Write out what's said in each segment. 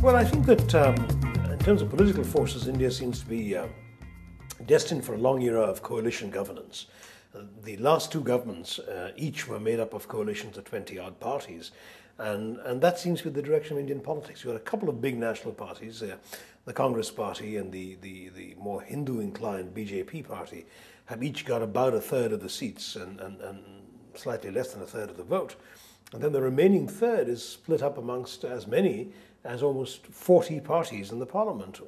Well, I think that in terms of political forces, India seems to be destined for a long era of coalition governance. The last two governments each were made up of coalitions of 20-odd parties, and that seems to be the direction of Indian politics. You had a couple of big national parties, the Congress Party and the more Hindu-inclined BJP Party, have each got about a third of the seats and slightly less than a third of the vote. And then the remaining third is split up amongst as many as almost 40 parties in the parliament,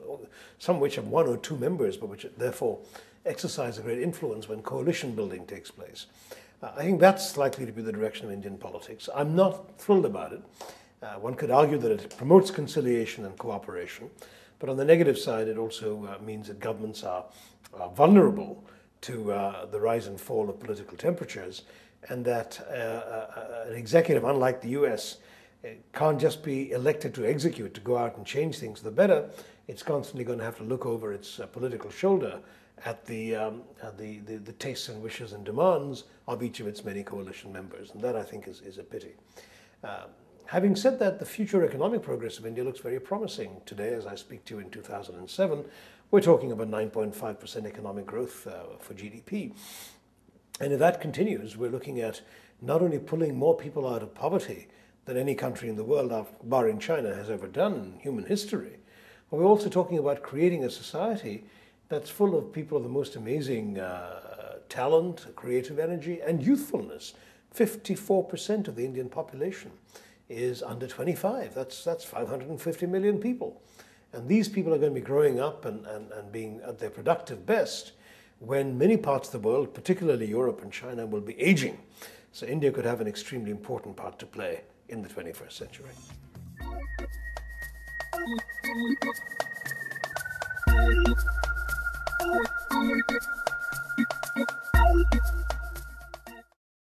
some of which have one or two members, but which therefore exercise a great influence when coalition building takes place. I think that's likely to be the direction of Indian politics. I'm not thrilled about it. One could argue that it promotes conciliation and cooperation, but on the negative side, it also means that governments are vulnerable to the rise and fall of political temperatures, and that an executive, unlike the US, can't just be elected to execute, to go out and change things for the better. It's constantly going to have to look over its political shoulder at the tastes and wishes and demands of each of its many coalition members. And that, I think, is a pity. Having said that, the future economic progress of India looks very promising. Today, as I speak to you in 2007, we're talking about 9.5% economic growth for GDP. And if that continues, we're looking at not only pulling more people out of poverty than any country in the world, barring China, has ever done in human history, but we're also talking about creating a society that's full of people of the most amazing talent, creative energy, and youthfulness. 54% of the Indian population is under 25. That's 550 million people. And these people are going to be growing up and being at their productive best when many parts of the world, particularly Europe and China, will be aging. So India could have an extremely important part to play in the 21st century.